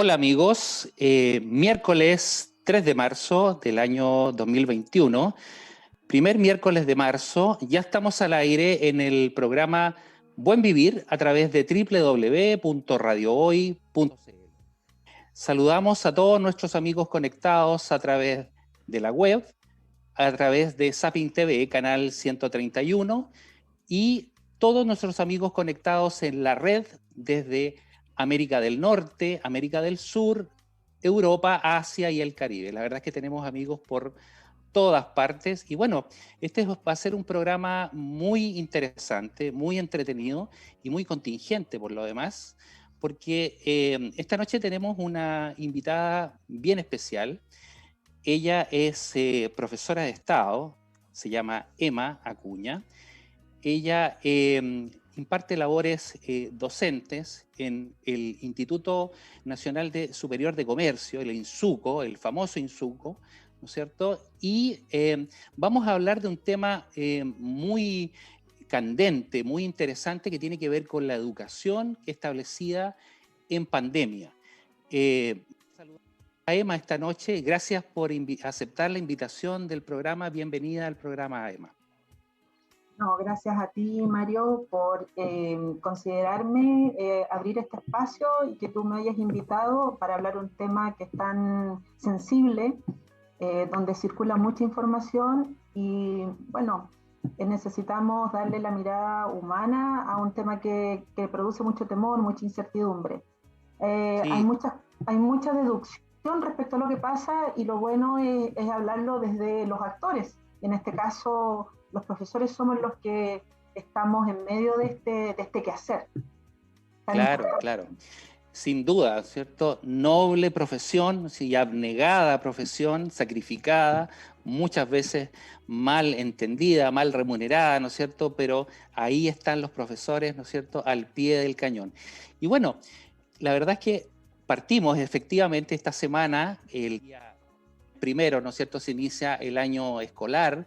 Hola amigos, miércoles 3 de marzo del año 2021, primer miércoles de marzo, ya estamos al aire en el programa Buen Vivir a través de www.radiohoy.cl. Saludamos a todos nuestros amigos conectados a través de la web, a través de Zapping TV, canal 131, y todos nuestros amigos conectados en la red desde América del Norte, América del Sur, Europa, Asia y el Caribe. La verdad es que tenemos amigos por todas partes y bueno, este va a ser un programa muy interesante, muy entretenido y muy contingente por lo demás, porque esta noche tenemos una invitada bien especial. Ella es profesora de Estado, se llama Emma Acuña. Ella imparte labores docentes en el Instituto Nacional Superior de Comercio, el INSUCO, el famoso INSUCO, ¿no es cierto? Y vamos a hablar de un tema muy candente, muy interesante, que tiene que ver con la educación establecida en pandemia. Saludamos a Emma esta noche. Gracias por aceptar la invitación del programa. Bienvenida al programa, Emma. No, gracias a ti, Mario, por considerarme abrir este espacio y que tú me hayas invitado para hablar un tema que es tan sensible, donde circula mucha información y, bueno, necesitamos darle la mirada humana a un tema que produce mucho temor, mucha incertidumbre. Sí. Hay mucha deducción respecto a lo que pasa y lo bueno es hablarlo desde los actores. En este caso, los profesores somos los que estamos en medio de este quehacer. Claro. Sin duda, ¿cierto? Noble profesión, sí, abnegada profesión, sacrificada, muchas veces mal entendida, mal remunerada, ¿no es cierto? Pero ahí están los profesores, ¿no es cierto?, al pie del cañón. Y bueno, la verdad es que partimos efectivamente esta semana, el día primero, ¿no es cierto?, se inicia el año escolar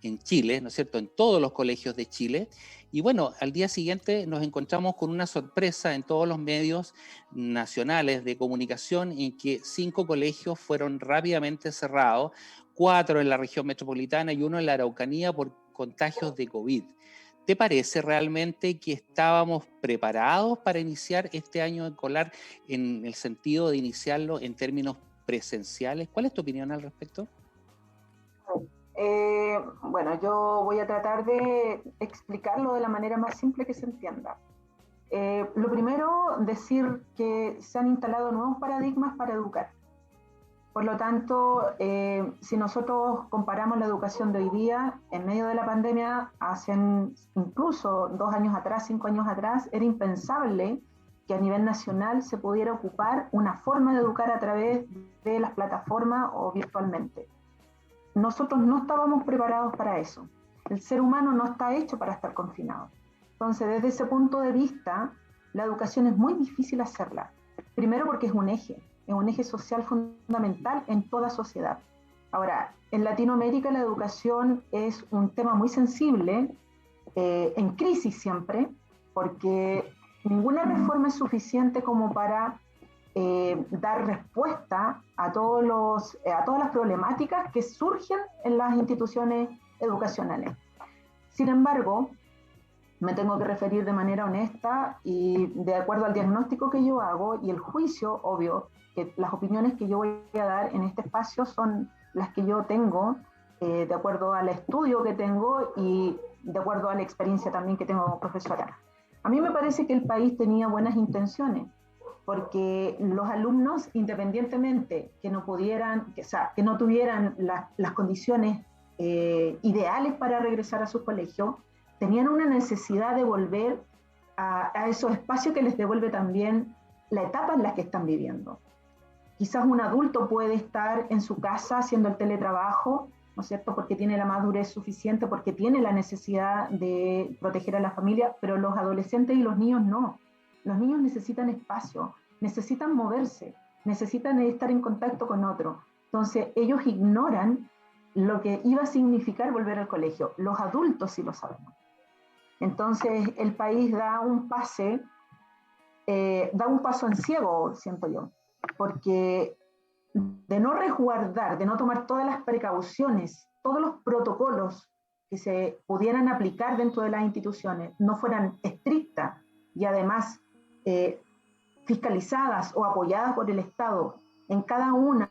en Chile, ¿no es cierto?, en todos los colegios de Chile. Y bueno, al día siguiente nos encontramos con una sorpresa en todos los medios nacionales de comunicación en que 5 colegios fueron rápidamente cerrados, 4 en la región metropolitana y 1 en la Araucanía por contagios de COVID. ¿Te parece realmente que estábamos preparados para iniciar este año escolar en el sentido de iniciarlo en términos presenciales? ¿Cuál es tu opinión al respecto? Bueno, yo voy a tratar de explicarlo de la manera más simple que se entienda. Lo primero, decir que se han instalado nuevos paradigmas para educar. Por lo tanto, si nosotros comparamos la educación de hoy día, en medio de la pandemia, hace incluso 2 años atrás, 5 años atrás, era impensable que a nivel nacional se pudiera ocupar una forma de educar a través de las plataformas o virtualmente. Nosotros no estábamos preparados para eso. El ser humano no está hecho para estar confinado. Entonces, desde ese punto de vista, la educación es muy difícil hacerla. Primero porque es un eje social fundamental en toda sociedad. Ahora, en Latinoamérica la educación es un tema muy sensible, en crisis siempre, porque ninguna reforma es suficiente como para dar respuesta a todas las problemáticas que surgen en las instituciones educacionales. Sin embargo, me tengo que referir de manera honesta y de acuerdo al diagnóstico que yo hago y el juicio, obvio, que las opiniones que yo voy a dar en este espacio son las que yo tengo, de acuerdo al estudio que tengo y de acuerdo a la experiencia también que tengo como profesora. A mí me parece que el país tenía buenas intenciones, porque los alumnos, independientemente que no pudieran, que no tuvieran las condiciones ideales para regresar a sus colegios, tenían una necesidad de volver a esos espacios que les devuelve también la etapa en la que están viviendo. Quizás un adulto puede estar en su casa haciendo el teletrabajo, ¿no es cierto?, porque tiene la madurez suficiente, porque tiene la necesidad de proteger a la familia, pero los adolescentes y los niños no. Los niños necesitan espacio, necesitan moverse, necesitan estar en contacto con otro. Entonces, ellos ignoran lo que iba a significar volver al colegio. Los adultos sí lo sabemos. Entonces, el país da un paso en ciego, siento yo. porque de no resguardar, de no tomar todas las precauciones, todos los protocolos que se pudieran aplicar dentro de las instituciones no fueran estrictas y además fiscalizadas o apoyadas por el Estado en cada una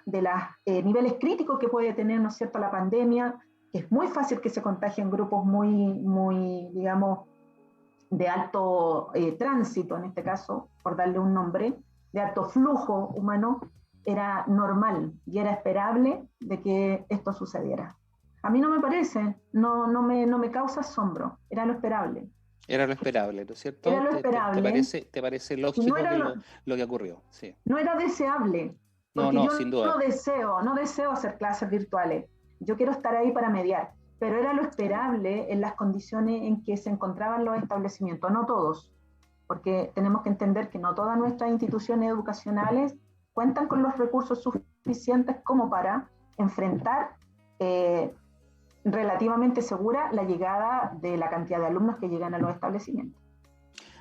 de los niveles críticos que puede tener, ¿no es cierto?, la pandemia, que es muy fácil que se contagien grupos muy, digamos, de alto tránsito, en este caso, por darle un nombre, de alto flujo humano, era normal y era esperable de que esto sucediera. A mí no me parece, no me causa asombro, era lo esperable. Era lo esperable, ¿no es cierto? Era lo esperable. ¿Te parece lógico lo que ocurrió? Sí. No era deseable, porque No, yo sin duda. no deseo hacer clases virtuales, yo quiero estar ahí para mediar, pero era lo esperable en las condiciones en que se encontraban los establecimientos, no todos, porque tenemos que entender que no todas nuestras instituciones educacionales cuentan con los recursos suficientes como para enfrentar relativamente segura la llegada de la cantidad de alumnos que llegan a los establecimientos.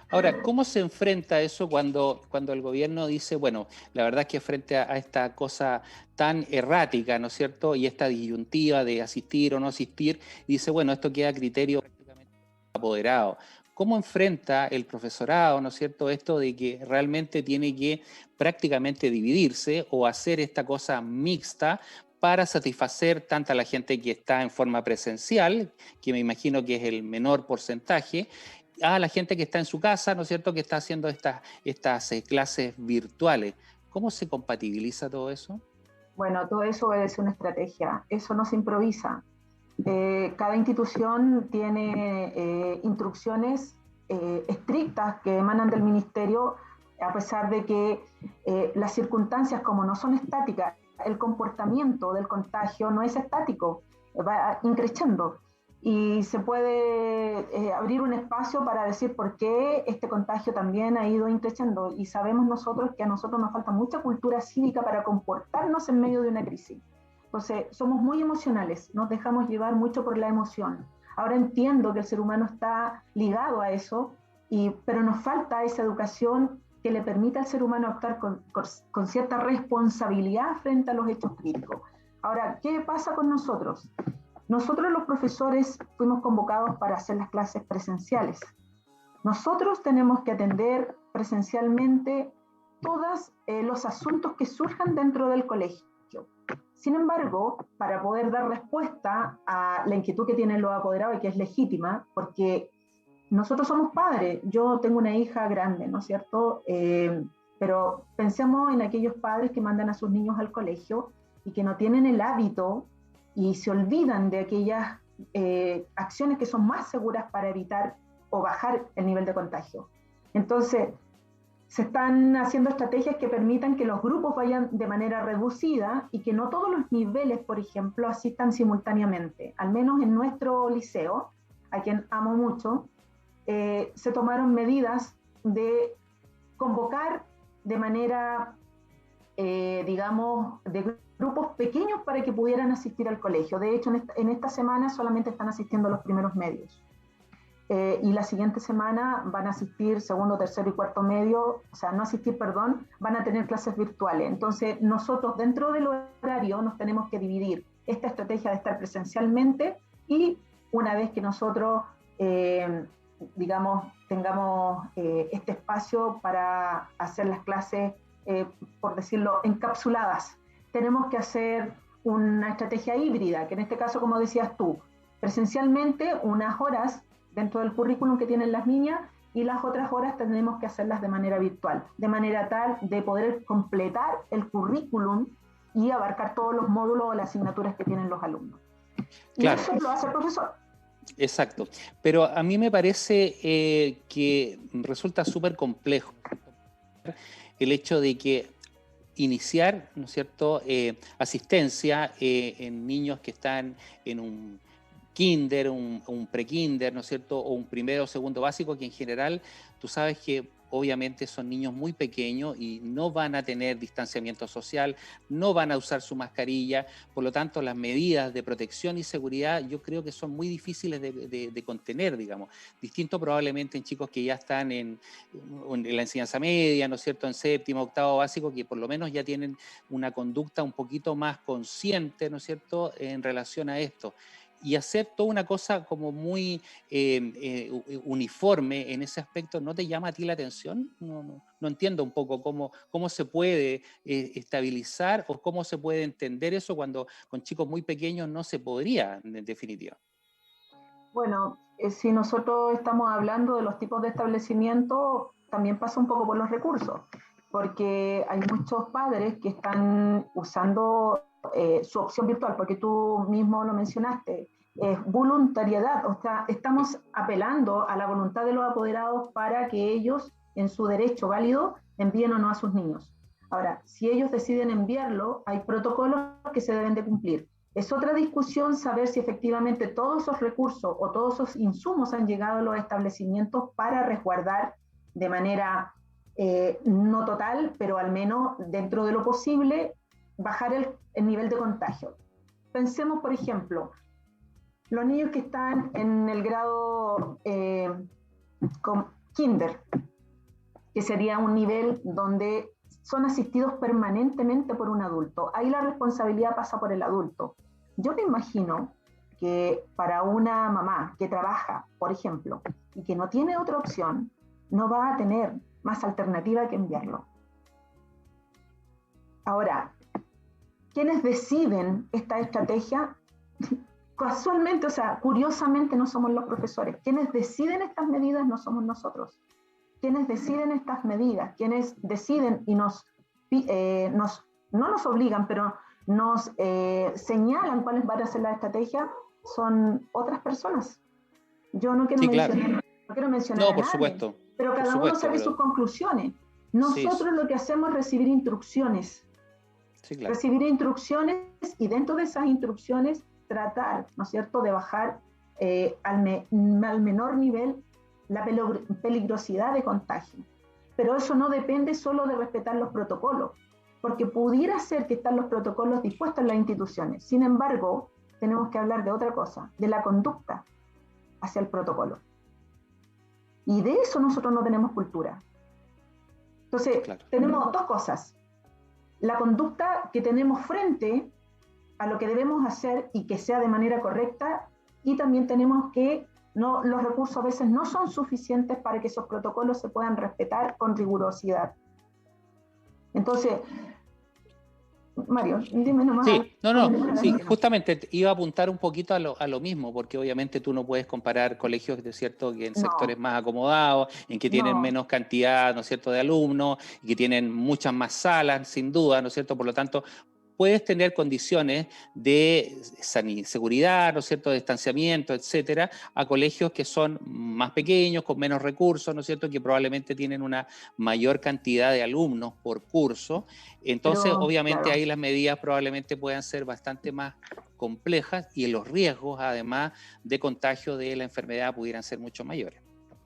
Ahora, ¿cómo se enfrenta eso cuando el gobierno dice, bueno, la verdad es que frente a esta cosa tan errática, ¿no es cierto?, y esta disyuntiva de asistir o no asistir, dice, bueno, esto queda a criterio prácticamente apoderado. ¿Cómo enfrenta el profesorado, ¿no es cierto?, esto de que realmente tiene que prácticamente dividirse o hacer esta cosa mixta para satisfacer tanto a la gente que está en forma presencial, que me imagino que es el menor porcentaje, a la gente que está en su casa, ¿no es cierto?, que está haciendo estas clases virtuales? ¿Cómo se compatibiliza todo eso? Bueno, todo eso obedece una estrategia, eso no se improvisa. Cada institución tiene instrucciones estrictas que emanan del ministerio, a pesar de que las circunstancias, como no son estáticas, el comportamiento del contagio no es estático, va increciendo. Y se puede abrir un espacio para decir por qué este contagio también ha ido increciendo. Y sabemos nosotros que a nosotros nos falta mucha cultura cívica para comportarnos en medio de una crisis. Entonces, somos muy emocionales, nos dejamos llevar mucho por la emoción. Ahora entiendo que el ser humano está ligado a eso, pero nos falta esa educación que le permita al ser humano actuar con cierta responsabilidad frente a los hechos críticos. Ahora, ¿qué pasa con nosotros? Nosotros los profesores fuimos convocados para hacer las clases presenciales. Nosotros tenemos que atender presencialmente todos los asuntos que surjan dentro del colegio. Sin embargo, para poder dar respuesta a la inquietud que tienen los apoderados y que es legítima, porque nosotros somos padres, yo tengo una hija grande, ¿no es cierto? Pero pensemos en aquellos padres que mandan a sus niños al colegio y que no tienen el hábito y se olvidan de aquellas acciones que son más seguras para evitar o bajar el nivel de contagio. Entonces, se están haciendo estrategias que permitan que los grupos vayan de manera reducida y que no todos los niveles, por ejemplo, asistan simultáneamente. Al menos en nuestro liceo, a quien amo mucho, se tomaron medidas de convocar de manera, digamos, de grupos pequeños para que pudieran asistir al colegio. De hecho, en esta semana solamente están asistiendo los primeros medios. Y la siguiente semana van a asistir segundo, tercero y cuarto medio, o sea, no asistir, perdón, van a tener clases virtuales. Entonces, nosotros dentro del horario nos tenemos que dividir esta estrategia de estar presencialmente y una vez que nosotros, digamos, tengamos este espacio para hacer las clases, por decirlo, encapsuladas, tenemos que hacer una estrategia híbrida, que en este caso, como decías tú, presencialmente unas horas dentro del currículum que tienen las niñas y las otras horas tenemos que hacerlas de manera virtual, de manera tal de poder completar el currículum y abarcar todos los módulos o las asignaturas que tienen los alumnos. Claro. Y eso lo hace el profesor. Exacto, pero a mí me parece que resulta súper complejo el hecho de que iniciar, ¿no es cierto?, asistencia en niños que están en un kinder, un pre-kinder, ¿no es cierto?, o un primero o segundo básico, que en general tú sabes que obviamente son niños muy pequeños y no van a tener distanciamiento social, no van a usar su mascarilla, por lo tanto las medidas de protección y seguridad yo creo que son muy difíciles de contener, digamos. Distinto probablemente en chicos que ya están en la enseñanza media, ¿no es cierto?, en séptimo, octavo básico, que por lo menos ya tienen una conducta un poquito más consciente, ¿no es cierto?, en relación a esto. Y hacer toda una cosa como muy uniforme en ese aspecto, ¿no te llama a ti la atención? No entiendo un poco cómo se puede estabilizar o cómo se puede entender eso cuando con chicos muy pequeños no se podría, en definitiva. Bueno, si nosotros estamos hablando de los tipos de establecimiento, también pasa un poco por los recursos, porque hay muchos padres que están usando su opción virtual, porque tú mismo lo mencionaste, voluntariedad, o sea, estamos apelando a la voluntad de los apoderados para que ellos, en su derecho válido, envíen o no a sus niños. Ahora, si ellos deciden enviarlo, hay protocolos que se deben de cumplir. Es otra discusión saber si efectivamente todos esos recursos o todos esos insumos han llegado a los establecimientos para resguardar de manera no total, pero al menos dentro de lo posible, bajar el nivel de contagio. Pensemos, por ejemplo, los niños que están en el grado kinder, que sería un nivel donde son asistidos permanentemente por un adulto. Ahí la responsabilidad pasa por el adulto. Yo me imagino que para una mamá que trabaja, por ejemplo, y que no tiene otra opción, no va a tener más alternativa que enviarlo. Ahora, ¿quiénes deciden esta estrategia? Casualmente, o sea, curiosamente no somos los profesores. Quienes deciden estas medidas no somos nosotros. Quienes deciden estas medidas, quienes deciden y no nos obligan, pero nos señalan cuáles van a ser las estrategias, son otras personas. Yo no quiero mencionar a nadie, por supuesto, pero cada uno sabe sus conclusiones. Nosotros lo que hacemos es recibir instrucciones. Sí, claro. Recibir instrucciones y dentro de esas instrucciones tratar, ¿no es cierto?, de bajar al menor nivel la peligrosidad de contagio. Pero eso no depende solo de respetar los protocolos, porque pudiera ser que están los protocolos dispuestos en las instituciones. Sin embargo, tenemos que hablar de otra cosa, de la conducta hacia el protocolo. Y de eso nosotros no tenemos cultura. Entonces, tenemos dos cosas. La conducta que tenemos frente a lo que debemos hacer y que sea de manera correcta, y también tenemos que los recursos a veces no son suficientes para que esos protocolos se puedan respetar con rigurosidad. Entonces, Mario, dime nomás. Sí, sí, justamente iba a apuntar un poquito a lo mismo, porque obviamente tú no puedes comparar colegios, ¿no es cierto?, que en sectores más acomodados, en que tienen menos cantidad, ¿no es cierto?, de alumnos, y que tienen muchas más salas, sin duda, ¿no es cierto?, por lo tanto, puedes tener condiciones de seguridad, ¿no es cierto?, de distanciamiento, etcétera, a colegios que son más pequeños, con menos recursos, ¿no es cierto?, que probablemente tienen una mayor cantidad de alumnos por curso. Entonces, obviamente, ahí las medidas probablemente puedan ser bastante más complejas y los riesgos, además de contagio de la enfermedad, pudieran ser mucho mayores.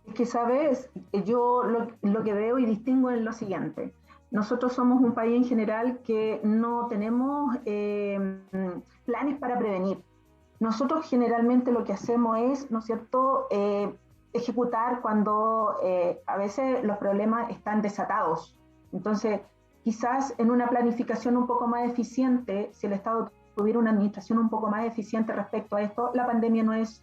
Es que, ¿sabes? Yo lo que veo y distingo es lo siguiente. Nosotros somos un país en general que no tenemos planes para prevenir. Nosotros generalmente lo que hacemos es, ¿no es cierto?, ejecutar cuando a veces los problemas están desatados. Entonces, quizás en una planificación un poco más eficiente, si el Estado tuviera una administración un poco más eficiente respecto a esto, la pandemia no es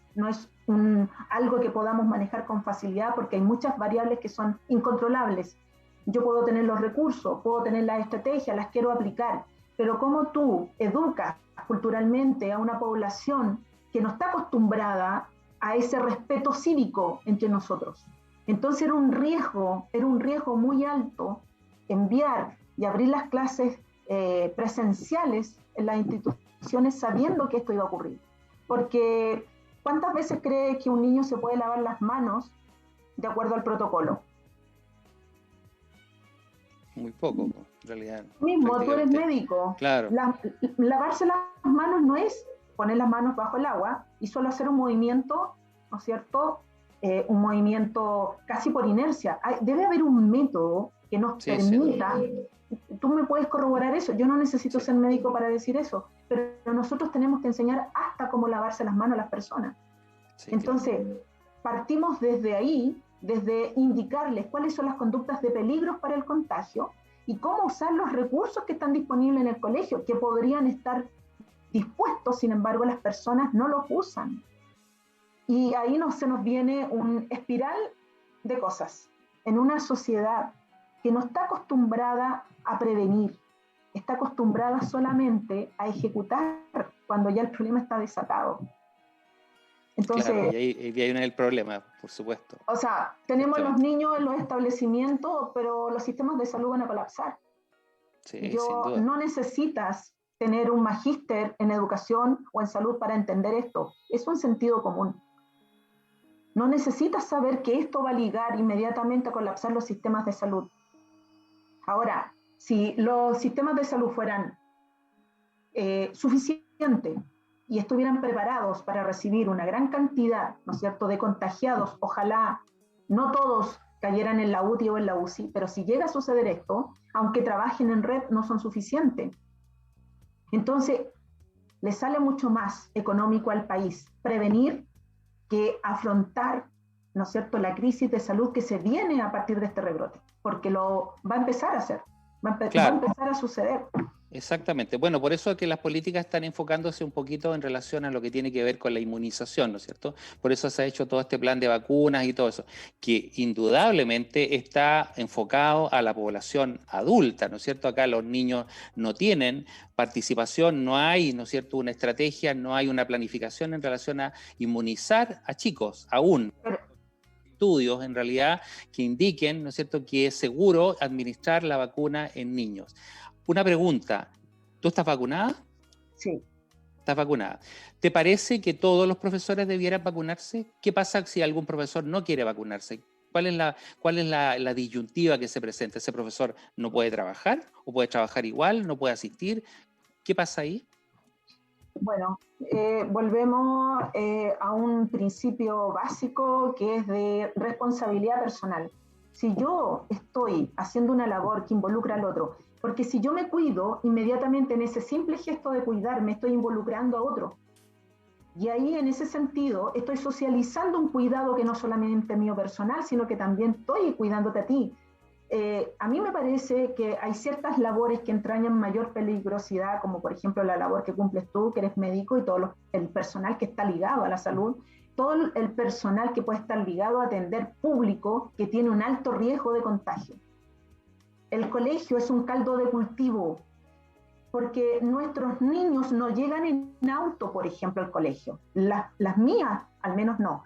algo que podamos manejar con facilidad porque hay muchas variables que son incontrolables. Yo puedo tener los recursos, puedo tener las estrategias, las quiero aplicar, pero ¿cómo tú educas culturalmente a una población que no está acostumbrada a ese respeto cívico entre nosotros? Entonces era un riesgo muy alto enviar y abrir las clases presenciales en las instituciones sabiendo que esto iba a ocurrir. Porque ¿cuántas veces cree que un niño se puede lavar las manos de acuerdo al protocolo? Muy poco, en realidad. Mismo, tú eres médico. Claro. Lavarse las manos no es poner las manos bajo el agua y solo hacer un movimiento, ¿no es cierto?, un movimiento casi por inercia. Debe haber un método que nos permita, tú me puedes corroborar eso, yo no necesito ser médico para decir eso, pero nosotros tenemos que enseñar hasta cómo lavarse las manos a las personas. Entonces, partimos desde ahí, desde indicarles cuáles son las conductas de peligro para el contagio y cómo usar los recursos que están disponibles en el colegio, que podrían estar dispuestos, sin embargo, las personas no los usan. Y ahí se nos viene un espiral de cosas. En una sociedad que no está acostumbrada a prevenir, está acostumbrada solamente a ejecutar cuando ya el problema está desatado. Entonces, claro, y ahí viene el problema, por supuesto. O sea, tenemos los niños en los establecimientos, pero los sistemas de salud van a colapsar. Sí, sin duda. No necesitas tener un magíster en educación o en salud para entender esto. Es un sentido común. No necesitas saber que esto va a ligar inmediatamente a colapsar los sistemas de salud. Ahora, si los sistemas de salud fueran suficientes y estuvieran preparados para recibir una gran cantidad, ¿no es cierto?, de contagiados, ojalá no todos cayeran en la UTI o en la UCI, pero si llega a suceder esto, aunque trabajen en red, no son suficientes. Entonces, le sale mucho más económico al país prevenir que afrontar, ¿no es cierto?, la crisis de salud que se viene a partir de este rebrote, porque lo va a empezar a hacer, va a empezar a suceder. Exactamente. Bueno, por eso es que las políticas están enfocándose un poquito en relación a lo que tiene que ver con la inmunización, ¿no es cierto? Por eso se ha hecho todo este plan de vacunas y todo eso, que indudablemente está enfocado a la población adulta, ¿no es cierto? Acá los niños no tienen participación, no hay, ¿no es cierto?, una estrategia, no hay una planificación en relación a inmunizar a chicos aún. Estudios en realidad que indiquen, ¿no es cierto?, que es seguro administrar la vacuna en niños. Una pregunta, ¿tú estás vacunada? Sí. ¿Estás vacunada? ¿Te parece que todos los profesores debieran vacunarse? ¿Qué pasa si algún profesor no quiere vacunarse? ¿Cuál es la disyuntiva que se presenta? ¿Ese profesor no puede trabajar o puede trabajar igual, no puede asistir? ¿Qué pasa ahí? Bueno, volvemos a un principio básico que es de responsabilidad personal. Si yo estoy haciendo una labor que involucra al otro, porque si yo me cuido, inmediatamente en ese simple gesto de cuidarme estoy involucrando a otro. Y ahí en ese sentido estoy socializando un cuidado que no solamente mío personal, sino que también estoy cuidándote a ti. A mí me parece que hay ciertas labores que entrañan mayor peligrosidad, como por ejemplo la labor que cumples tú, que eres médico, y todo el personal que está ligado a la salud, todo el personal que puede estar ligado a atender público que tiene un alto riesgo de contagio. El colegio es un caldo de cultivo, porque nuestros niños no llegan en auto, por ejemplo, al colegio. Las mías, al menos no.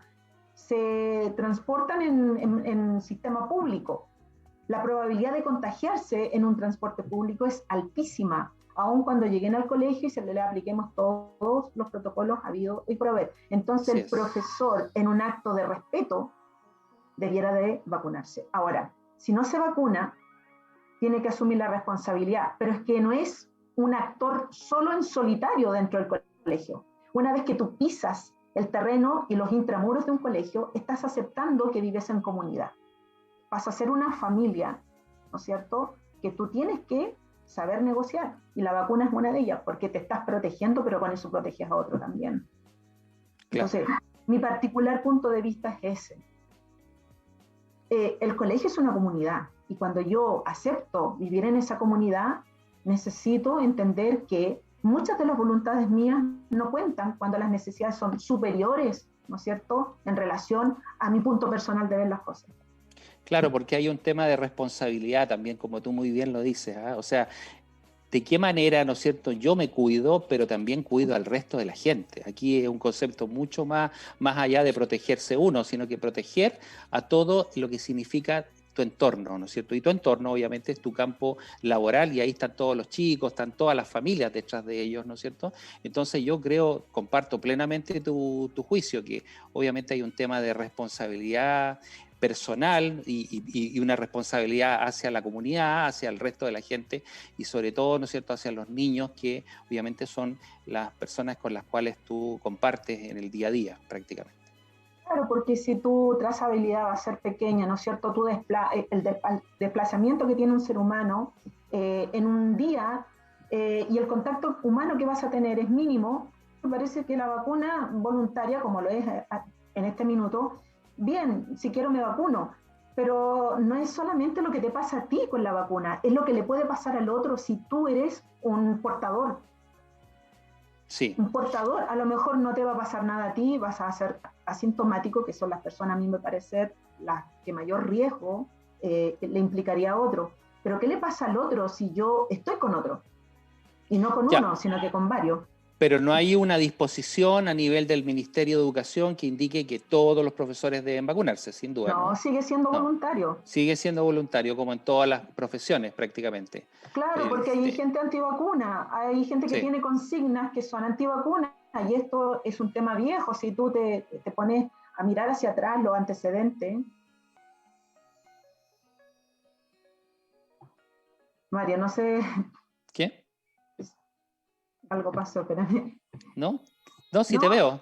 Se transportan en sistema público. La probabilidad de contagiarse en un transporte público es altísima, aun cuando lleguen al colegio y se le apliquemos todos los protocolos habidos y por haber. Entonces el profesor, en un acto de respeto, debiera de vacunarse. Ahora, si no se vacuna, tiene que asumir la responsabilidad, pero es que no es un actor solo en solitario dentro del colegio. Una vez que tú pisas el terreno y los intramuros de un colegio, estás aceptando que vives en comunidad. Vas a ser una familia, ¿no es cierto?, que tú tienes que saber negociar, y la vacuna es una de ellas, porque te estás protegiendo, pero con eso proteges a otro también. Claro. Entonces, mi particular punto de vista es ese. El colegio es una comunidad, y cuando yo acepto vivir en esa comunidad, necesito entender que muchas de las voluntades mías no cuentan cuando las necesidades son superiores, ¿no es cierto?, en relación a mi punto personal de ver las cosas. Claro, porque hay un tema de responsabilidad también, como tú muy bien lo dices, ¿eh? O sea, ¿de qué manera, no es cierto, yo me cuido, pero también cuido al resto de la gente? Aquí es un concepto mucho más allá de protegerse uno, sino que proteger a todo lo que significa tu entorno, ¿no es cierto? Y tu entorno, obviamente, es tu campo laboral, y ahí están todos los chicos, están todas las familias detrás de ellos, ¿no es cierto? Entonces yo comparto plenamente tu juicio, que obviamente hay un tema de responsabilidad personal y una responsabilidad hacia la comunidad, hacia el resto de la gente, y sobre todo, ¿no es cierto?, hacia los niños, que obviamente son las personas con las cuales tú compartes en el día a día, prácticamente. Claro, porque si tu trazabilidad va a ser pequeña, ¿no es cierto? El desplazamiento que tiene un ser humano en un día y el contacto humano que vas a tener es mínimo, me parece que la vacuna voluntaria, como lo es en este minuto, bien, si quiero me vacuno, pero no es solamente lo que te pasa a ti con la vacuna, es lo que le puede pasar al otro si tú eres un portador. Sí. Un portador, a lo mejor no te va a pasar nada a ti, vas a ser asintomático, que son las personas, a mí me parece, las que mayor riesgo le implicaría a otro. Pero ¿qué le pasa al otro si yo estoy con otro? Y no con Ya, uno, sino que con varios. pero no hay una disposición a nivel del Ministerio de Educación que indique que todos los profesores deben vacunarse, sin duda, No, ¿no? sigue siendo No, voluntario. sigue siendo voluntario como en todas las profesiones prácticamente. Claro, porque hay Este, gente antivacuna, hay gente que sí, tiene consignas que son antivacunas, y esto es un tema viejo. Si tú te pones a mirar hacia atrás los antecedentes, María, no sé, ¿qué? algo pasó, espérame. ¿No? No, sí ¿No? te veo,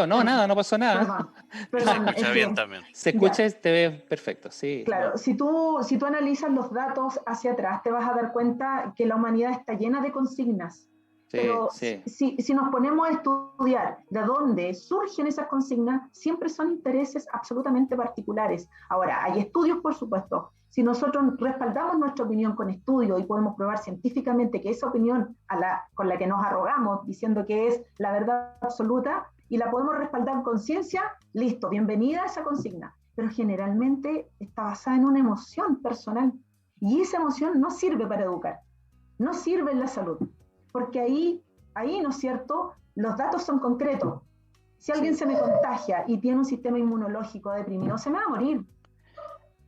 no, Perdón, nada, no pasó nada. perdón, Se perdón, es escucha bien que, también. Se escucha ya, y te ves perfecto, sí, no. claro, si tú analizas los datos hacia atrás, te vas a dar cuenta que la humanidad está llena de consignas, Sí, pero sí, si nos ponemos a estudiar de dónde surgen esas consignas, siempre son intereses absolutamente particulares. Ahora, hay estudios, por supuesto. Si nosotros respaldamos nuestra opinión con estudios y podemos probar científicamente que esa opinión con la que nos arrogamos, diciendo que es la verdad absoluta, y la podemos respaldar con ciencia, listo, bienvenida a esa consigna. Pero generalmente está basada en una emoción personal. Y esa emoción no sirve para educar, no sirve en la salud, porque ahí, ¿no es cierto?, los datos son concretos. Si alguien sí. se me contagia y tiene un sistema inmunológico deprimido, se me va a morir.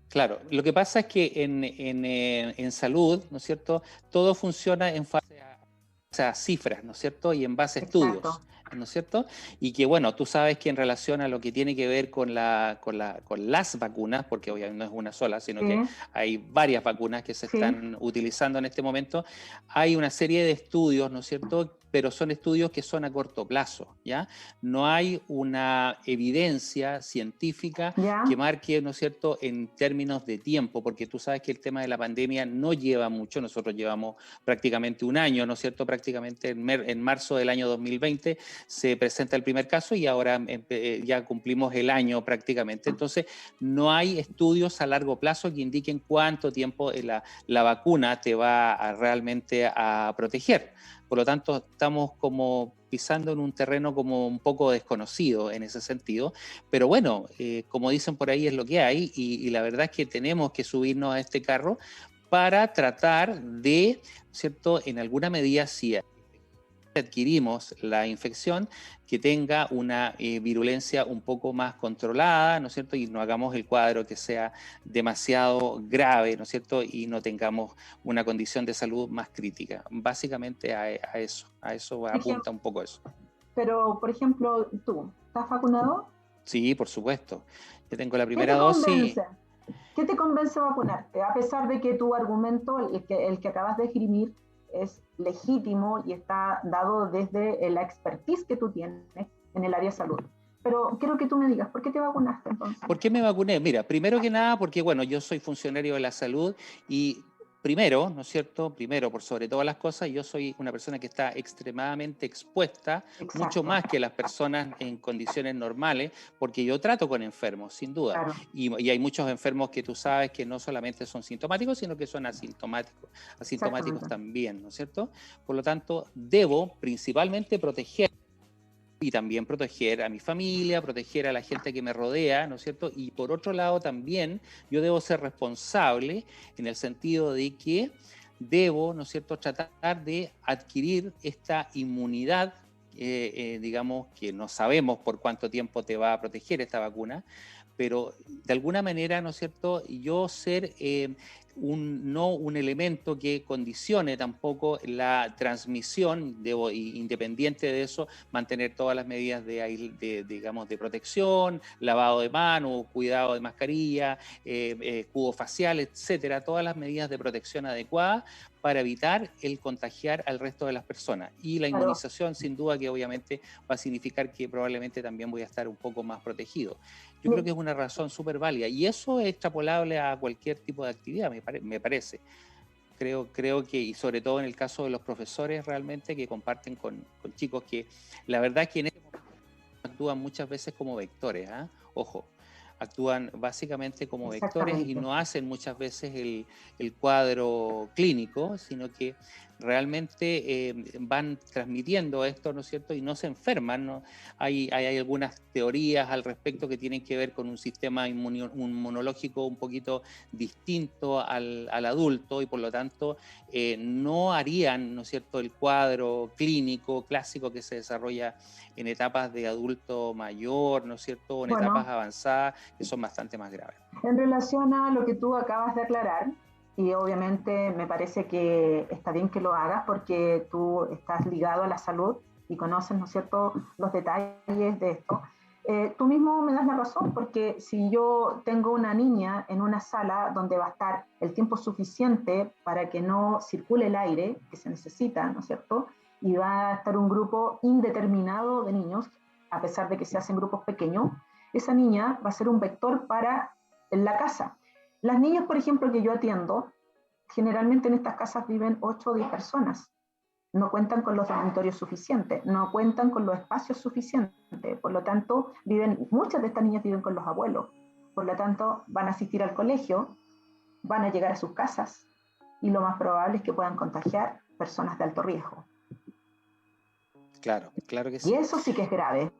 Claro, lo que pasa es que en salud, ¿no es cierto? Todo funciona en base a cifras, ¿no es cierto? Y en base a estudios, Exacto. ¿no es cierto? Y que, bueno, tú sabes que en relación a lo que tiene que ver con las vacunas, porque obviamente no es una sola, sino Sí, que hay varias vacunas que se sí, están utilizando en este momento, hay una serie de estudios, ¿no es cierto? Pero son estudios que son a corto plazo, ¿ya? No hay una evidencia científica que ya, marque, ¿no es cierto?, en términos de tiempo, porque tú sabes que el tema de la pandemia no lleva mucho, nosotros llevamos prácticamente un año, ¿no es cierto?, prácticamente en marzo del año 2020 se presenta el primer caso y ahora ya cumplimos el año prácticamente, entonces no hay estudios a largo plazo que indiquen cuánto tiempo la vacuna te va realmente a proteger. Por lo tanto, estamos como pisando en un terreno como un poco desconocido en ese sentido, pero bueno, como dicen por ahí es lo que hay y la verdad es que tenemos que subirnos a este carro para tratar de, ¿cierto?, en alguna medida, si adquirimos la infección, que tenga una virulencia un poco más controlada, ¿no es cierto? Y no hagamos el cuadro que sea demasiado grave, ¿no es cierto? Y no tengamos una condición de salud más crítica. Básicamente a eso apunta un poco eso. pero por ejemplo, tú, ¿estás vacunado? Sí, por supuesto. Yo tengo la ¿Qué primera te dosis. convence? ¿Qué te convence vacunarte? A pesar de que tu argumento, el que acabas de esgrimir, es legítimo y está dado desde la expertise que tú tienes en el área de salud. Pero quiero que tú me digas, ¿por qué te vacunaste entonces? ¿Por qué me vacuné? Mira, primero que nada, porque bueno, yo soy funcionario de la salud y primero, ¿no es cierto? Primero, por sobre todas las cosas, yo soy una persona que está extremadamente expuesta, mucho Exacto, más que las personas en condiciones normales, porque yo trato con enfermos, sin duda. claro, Y hay muchos enfermos que tú sabes que no solamente son sintomáticos, sino que son asintomáticos exactamente. también, ¿no es cierto? Por lo tanto, debo principalmente proteger y también proteger a mi familia, proteger a la gente que me rodea, ¿no es cierto? Y por otro lado también yo debo ser responsable en el sentido de que debo, ¿no es cierto?, tratar de adquirir esta inmunidad, digamos, que no sabemos por cuánto tiempo te va a proteger esta vacuna, pero de alguna manera, ¿no es cierto?, yo ser no un elemento que condicione tampoco la transmisión, debo, independiente de eso, mantener todas las medidas digamos, de protección, lavado de manos, cuidado de mascarilla, cubo facial, etcétera, todas las medidas de protección adecuadas para evitar el contagiar al resto de las personas. Y la inmunización, sin duda, que obviamente va a significar que probablemente también voy a estar un poco más protegido. Yo creo que es una razón súper válida, y eso es extrapolable a cualquier tipo de actividad, me parece. Creo que, y sobre todo en el caso de los profesores realmente que comparten con chicos que la verdad es que en este momento actúan muchas veces como vectores, ¿eh? Ojo, actúan básicamente como vectores y no hacen muchas veces el cuadro clínico, sino que realmente van transmitiendo esto, ¿no es cierto? Y no se enferman, ¿no? Hay algunas teorías al respecto que tienen que ver con un sistema inmunológico un poquito distinto al adulto, y por lo tanto no harían, ¿no es cierto?, el cuadro clínico clásico que se desarrolla en etapas de adulto mayor, ¿no es cierto?, o en etapas avanzadas, que son bastante más graves. En relación a lo que tú acabas de aclarar, y obviamente me parece que está bien que lo hagas porque tú estás ligado a la salud y conoces, ¿no es cierto?, los detalles de esto. Tú mismo me das la razón, porque si yo tengo una niña en una sala donde va a estar el tiempo suficiente para que no circule el aire que se necesita, ¿no es cierto?, y va a estar un grupo indeterminado de niños, a pesar de que se hacen grupos pequeños, esa niña va a ser un vector para la casa. Las niñas, por ejemplo, que yo atiendo, generalmente en estas casas viven 8 o 10 personas. No cuentan con los dormitorios suficientes, no cuentan con los espacios suficientes. Por lo tanto, muchas de estas niñas viven con los abuelos. Por lo tanto, van a asistir al colegio, van a llegar a sus casas y lo más probable es que puedan contagiar personas de alto riesgo. Claro, claro que sí. Y eso sí que es grave.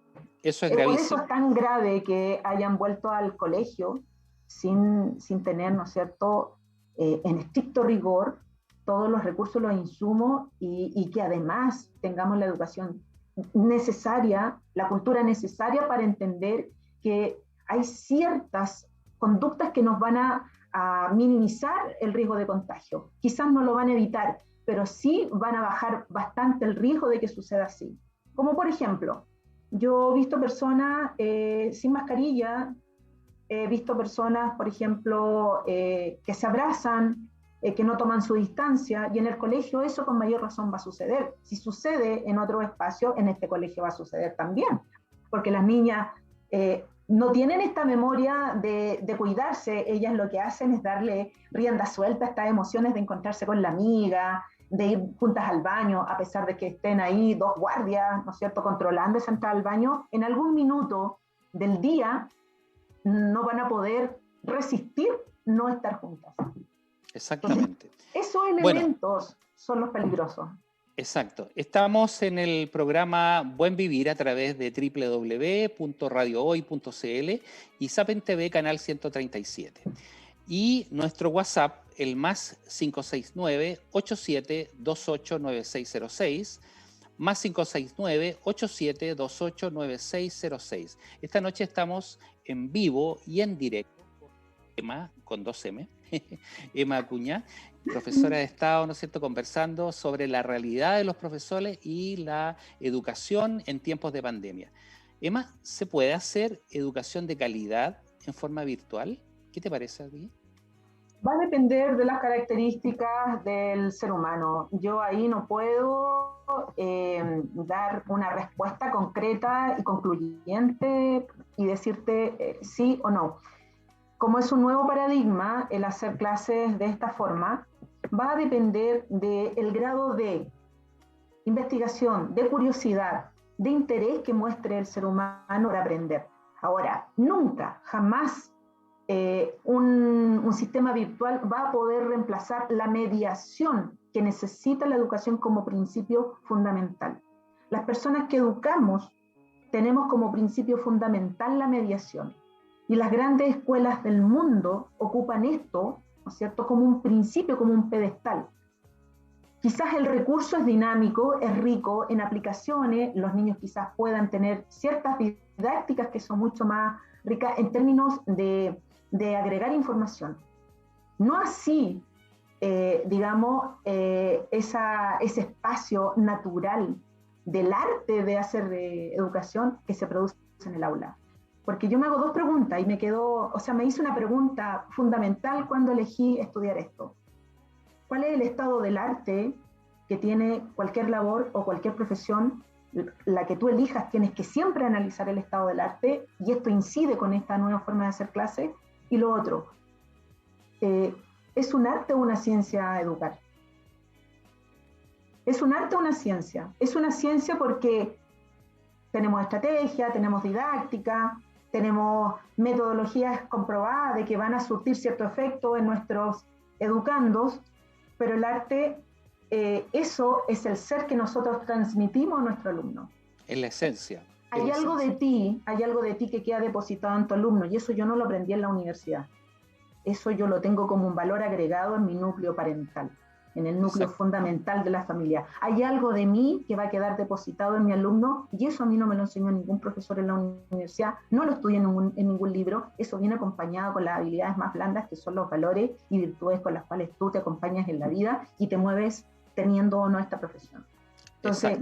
Eso es gravísimo. Por eso es tan grave que hayan vuelto al colegio sin tener, ¿no es cierto?, en estricto rigor todos los recursos, los insumos, y que además tengamos la educación necesaria, la cultura necesaria para entender que hay ciertas conductas que nos van a minimizar el riesgo de contagio. Quizás no lo van a evitar, pero sí van a bajar bastante el riesgo de que suceda así. Como por ejemplo, yo he visto personas sin mascarilla, he visto personas, por ejemplo, que se abrazan, que no toman su distancia, y en el colegio eso con mayor razón va a suceder. Si sucede en otro espacio, en este colegio va a suceder también, porque las niñas no tienen esta memoria de cuidarse. Ellas lo que hacen es darle rienda suelta a estas emociones de encontrarse con la amiga, de ir juntas al baño, a pesar de que estén ahí 2 guardias, ¿no es cierto?, controlando esa entrada al baño. En algún minuto del día no van a poder resistir no estar juntas. Exactamente. Entonces, esos elementos son los peligrosos. Exacto. Estamos en el programa Buen Vivir a través de www.radiohoy.cl y Sapen TV Canal 137. Y nuestro WhatsApp, el más 569-8728-9606, más 569-8728-9606. Esta noche estamos en vivo y en directo con Emma, con 2M, Emma Acuña, profesora de Estado, ¿no es cierto?, conversando sobre la realidad de los profesores y la educación en tiempos de pandemia. Emma, ¿se puede hacer educación de calidad en forma virtual? ¿Qué te parece a ti? Va a depender de las características del ser humano. Yo ahí no puedo dar una respuesta concreta y concluyente y decirte sí o no. Como es un nuevo paradigma, el hacer clases de esta forma va a depender del grado de investigación, de curiosidad, de interés que muestre el ser humano para aprender. Ahora, nunca, jamás un sistema virtual va a poder reemplazar la mediación que necesita la educación como principio fundamental. Las personas que educamos tenemos como principio fundamental la mediación, y las grandes escuelas del mundo ocupan esto, ¿no es cierto?, como un principio, como un pedestal. Quizás el recurso es dinámico, es rico en aplicaciones, los niños quizás puedan tener ciertas didácticas que son mucho más ricas en términos de agregar información. No así, ese espacio natural del arte de hacer educación que se produce en el aula. Porque yo me hago 2 preguntas y me hice una pregunta fundamental cuando elegí estudiar esto. ¿Cuál es el estado del arte que tiene cualquier labor o cualquier profesión? La que tú elijas, tienes que siempre analizar el estado del arte, y esto incide con esta nueva forma de hacer clase. Y lo otro, ¿es un arte o una ciencia educar? ¿Es un arte o una ciencia? Es una ciencia porque tenemos estrategia, tenemos didáctica, tenemos metodologías comprobadas de que van a surtir cierto efecto en nuestros educandos, pero el arte, eso es el ser que nosotros transmitimos a nuestro alumno. Es la esencia. Hay algo de ti que queda depositado en tu alumno, y eso yo no lo aprendí en la universidad. Eso yo lo tengo como un valor agregado en mi núcleo parental, en el núcleo fundamental de la familia. Hay algo de mí que va a quedar depositado en mi alumno, y eso a mí no me lo enseñó ningún profesor en la universidad, no lo estudié en ningún libro. Eso viene acompañado con las habilidades más blandas, que son los valores y virtudes con las cuales tú te acompañas en la vida y te mueves teniendo o no esta profesión. Entonces,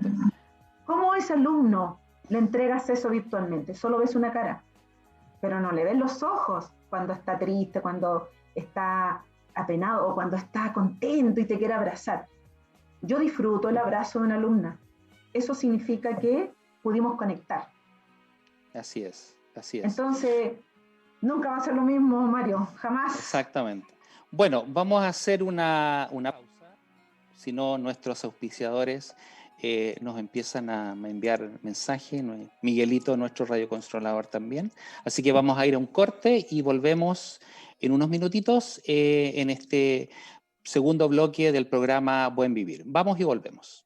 ¿cómo ese alumno le entregas eso virtualmente? Solo ves una cara, pero no le ves los ojos cuando está triste, cuando está apenado o cuando está contento y te quiere abrazar. Yo disfruto el abrazo de una alumna. Eso significa que pudimos conectar. Así es, así es. Entonces, nunca va a ser lo mismo, Mario, jamás. Exactamente. Bueno, vamos a hacer una pausa, si no nuestros auspiciadores nos empiezan a enviar mensajes, Miguelito, nuestro radiocontrolador también. Así que vamos a ir a un corte y volvemos en unos minutitos en este segundo bloque del programa Buen Vivir. Vamos y volvemos.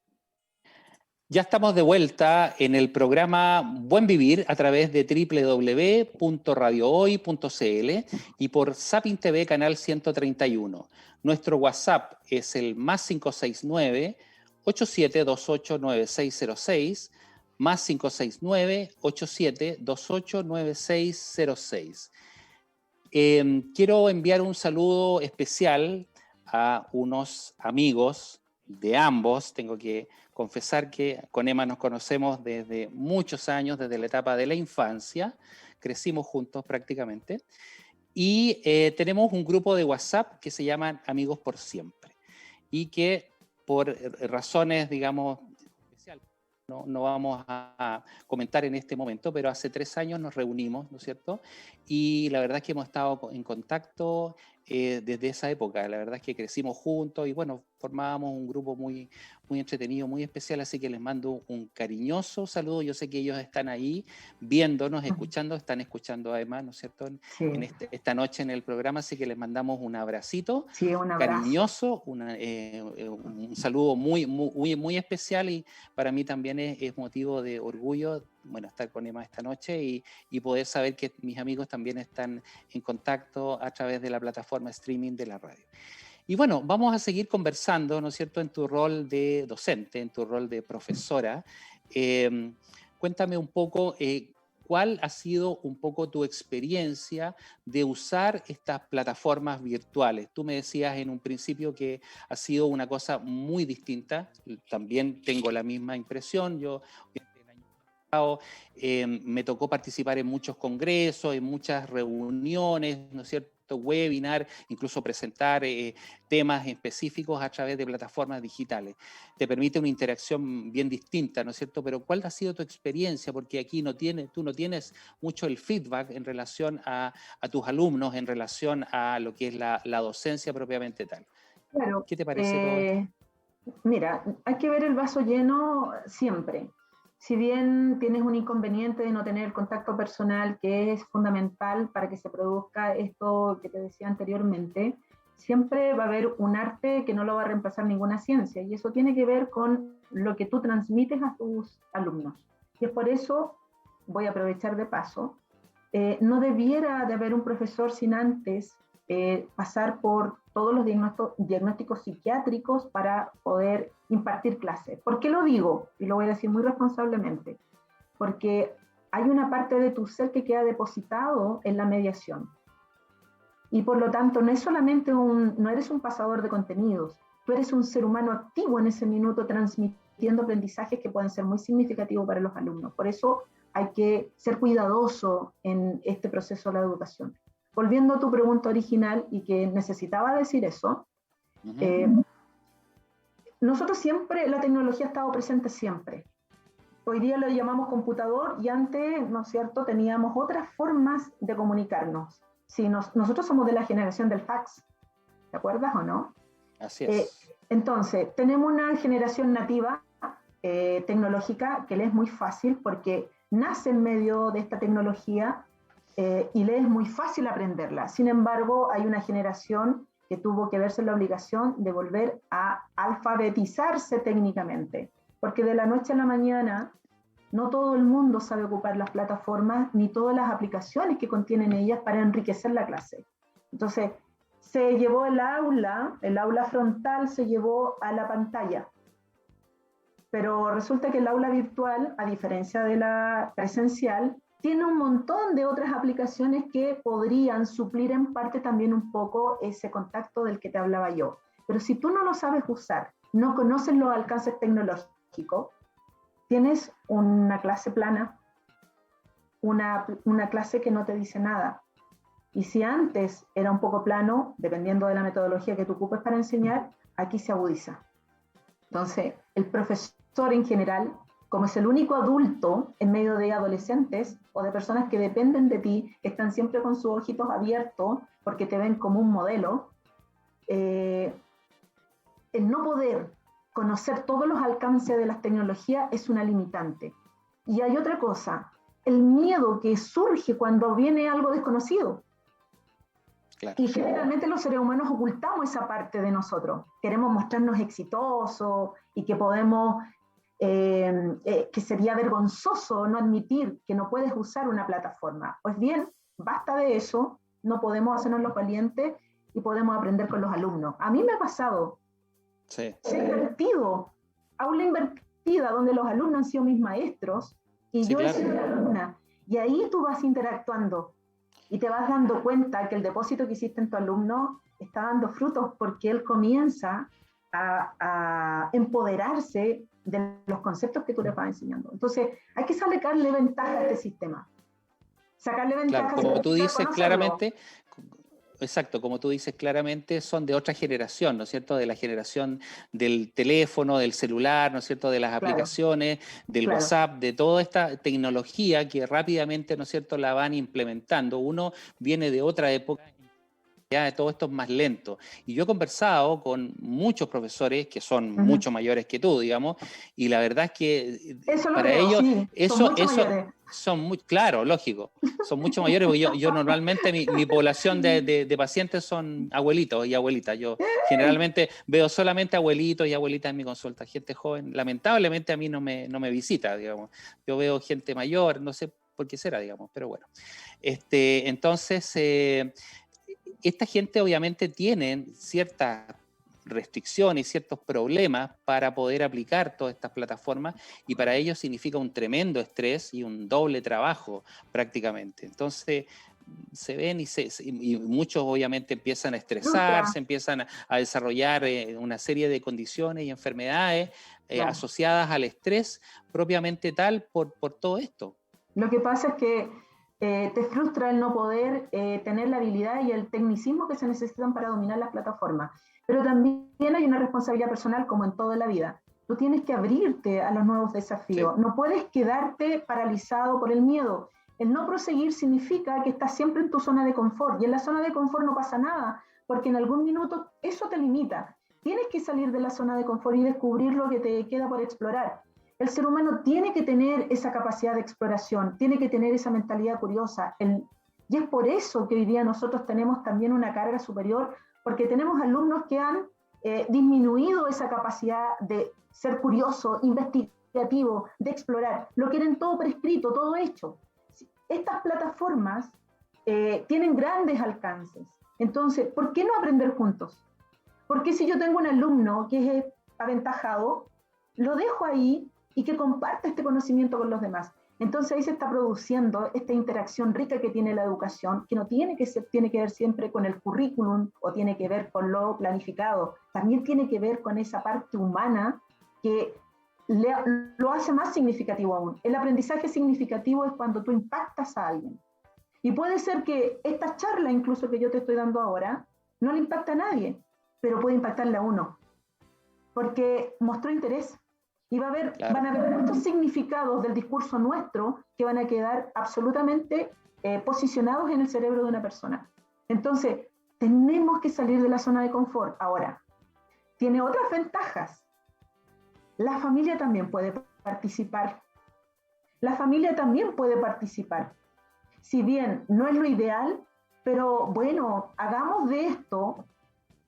Ya estamos de vuelta en el programa Buen Vivir a través de www.radiohoy.cl y por Sapin TV Canal 131. Nuestro WhatsApp es el +569 87289606, +569 87289606. Quiero enviar un saludo especial a unos amigos de ambos. Tengo que confesar que con Emma nos conocemos desde muchos años, desde la etapa de la infancia. Crecimos juntos prácticamente. Y tenemos un grupo de WhatsApp que se llama Amigos por Siempre. Y que por razones, digamos, especiales, no vamos a comentar en este momento, pero hace 3 años nos reunimos, ¿no es cierto? Y la verdad es que hemos estado en contacto desde esa época. La verdad es que crecimos juntos y bueno, formábamos un grupo muy, muy entretenido, muy especial, así que les mando un cariñoso saludo. Yo sé que ellos están ahí viéndonos, escuchando, están escuchando además, ¿no es cierto?, en esta noche en el programa, así que les mandamos un abracito, un abrazo cariñoso, un saludo muy, muy, muy especial, y para mí también es motivo de orgullo, bueno, estar con Emma esta noche y poder saber que mis amigos también están en contacto a través de la plataforma streaming de la radio. Y bueno, vamos a seguir conversando, ¿no es cierto?, en tu rol de docente, en tu rol de profesora. Cuéntame un poco cuál ha sido un poco tu experiencia de usar estas plataformas virtuales. Tú me decías en un principio que ha sido una cosa muy distinta. También tengo la misma impresión. Yo me tocó participar en muchos congresos, en muchas reuniones, ¿no es cierto?, webinar, incluso presentar temas específicos a través de plataformas digitales. Te permite una interacción bien distinta, ¿no es cierto? Pero ¿cuál ha sido tu experiencia? Porque aquí tú no tienes mucho el feedback en relación a tus alumnos, en relación a lo que es la docencia propiamente tal. Claro. ¿Qué te parece todo esto? Mira, hay que ver el vaso lleno siempre. Si bien tienes un inconveniente de no tener contacto personal, que es fundamental para que se produzca esto que te decía anteriormente, siempre va a haber un arte que no lo va a reemplazar ninguna ciencia, y eso tiene que ver con lo que tú transmites a tus alumnos. Y es por eso, voy a aprovechar de paso, no debiera de haber un profesor sin antes pasar por todos los diagnósticos psiquiátricos para poder impartir clases. ¿Por qué lo digo? Y lo voy a decir muy responsablemente. Porque hay una parte de tu ser que queda depositado en la mediación. Y por lo tanto, no es solamente no eres un pasador de contenidos, tú eres un ser humano activo en ese minuto transmitiendo aprendizajes que pueden ser muy significativos para los alumnos. Por eso hay que ser cuidadoso en este proceso de la educación. Volviendo a tu pregunta original, y que necesitaba decir eso, nosotros siempre, la tecnología ha estado presente siempre. Hoy día lo llamamos computador y antes, ¿no es cierto?, teníamos otras formas de comunicarnos. Si nosotros somos de la generación del fax, ¿te acuerdas o no? Así es. Entonces, tenemos una generación nativa tecnológica que le es muy fácil porque nace en medio de esta tecnología y le es muy fácil aprenderla. Sin embargo, hay una generación que tuvo que verse en la obligación de volver a alfabetizarse técnicamente, porque de la noche a la mañana no todo el mundo sabe ocupar las plataformas ni todas las aplicaciones que contienen ellas para enriquecer la clase. Entonces, se llevó el aula frontal se llevó a la pantalla, pero resulta que el aula virtual, a diferencia de la presencial, tiene un montón de otras aplicaciones que podrían suplir en parte también un poco ese contacto del que te hablaba yo. Pero si tú no lo sabes usar, no conoces los alcances tecnológicos, tienes una clase plana, una clase que no te dice nada. Y si antes era un poco plano, dependiendo de la metodología que tú ocupes para enseñar, aquí se agudiza. Entonces, el profesor en general, como es el único adulto en medio de adolescentes o de personas que dependen de ti, que están siempre con sus ojitos abiertos porque te ven como un modelo, el no poder conocer todos los alcances de las tecnologías es una limitante. Y hay otra cosa, el miedo que surge cuando viene algo desconocido. Claro. Y generalmente los seres humanos ocultamos esa parte de nosotros. Queremos mostrarnos exitosos y que podemos, que sería vergonzoso no admitir que no puedes usar una plataforma. Pues bien, basta de eso, no podemos hacernos los valientes y podemos aprender con los alumnos. A mí me ha pasado, sí. Se ha invertido, aula invertida, donde los alumnos han sido mis maestros y sí, yo he sido la alumna. Y ahí tú vas interactuando. Y te vas dando cuenta que el depósito que hiciste en tu alumno está dando frutos porque él comienza a empoderarse de los conceptos que tú le vas enseñando. Entonces, hay que sacarle ventaja a este sistema. Sacarle ventaja. Claro, como tú dices claramente, exacto, como tú dices claramente, son de otra generación, ¿no es cierto? De la generación del teléfono, del celular, ¿no es cierto? De las aplicaciones, del WhatsApp, de toda esta tecnología que rápidamente, ¿no es cierto?, la van implementando. Uno viene de otra época. Ya todo esto es más lento. Y yo he conversado con muchos profesores que son mucho mayores que tú, digamos, y la verdad es que para ellos son muy, claro, lógico, son mucho mayores, porque yo normalmente mi población de pacientes son abuelitos y abuelitas. Yo generalmente veo solamente abuelitos y abuelitas en mi consulta, gente joven. Lamentablemente a mí no me visita, digamos. Yo veo gente mayor, no sé por qué será, digamos, pero bueno. Entonces, esta gente obviamente tiene ciertas restricciones y ciertos problemas para poder aplicar todas estas plataformas y para ellos significa un tremendo estrés y un doble trabajo prácticamente. Entonces se ven y muchos obviamente empiezan a estresarse, empiezan a desarrollar una serie de condiciones y enfermedades asociadas al estrés propiamente tal por todo esto. Lo que pasa es que te frustra el no poder tener la habilidad y el tecnicismo que se necesitan para dominar las plataformas. Pero también hay una responsabilidad personal como en toda la vida. Tú tienes que abrirte a los nuevos desafíos. Sí. No puedes quedarte paralizado por el miedo. El no proseguir significa que estás siempre en tu zona de confort. Y en la zona de confort no pasa nada, porque en algún minuto eso te limita. Tienes que salir de la zona de confort y descubrir lo que te queda por explorar. El ser humano tiene que tener esa capacidad de exploración, tiene que tener esa mentalidad curiosa. Y es por eso que hoy día nosotros tenemos también una carga superior, porque tenemos alumnos que han disminuido esa capacidad de ser curioso, investigativo, de explorar. Lo quieren todo prescrito, todo hecho. Estas plataformas tienen grandes alcances. Entonces, ¿por qué no aprender juntos? Porque si yo tengo un alumno que es aventajado, lo dejo ahí y que comparte este conocimiento con los demás. Entonces ahí se está produciendo esta interacción rica que tiene la educación, que no tiene que ver siempre con el currículum o tiene que ver con lo planificado, también tiene que ver con esa parte humana que lo hace más significativo aún. El aprendizaje significativo es cuando tú impactas a alguien. Y puede ser que esta charla, incluso que yo te estoy dando ahora, no le impacta a nadie, pero puede impactarle a uno. porque mostró interés. Y Claro. van a haber muchos significados del discurso nuestro que van a quedar absolutamente posicionados en el cerebro de una persona. Entonces, tenemos que salir de la zona de confort. Ahora, tiene otras ventajas. La familia también puede participar. La familia también puede participar. Si bien no es lo ideal, pero bueno, hagamos de esto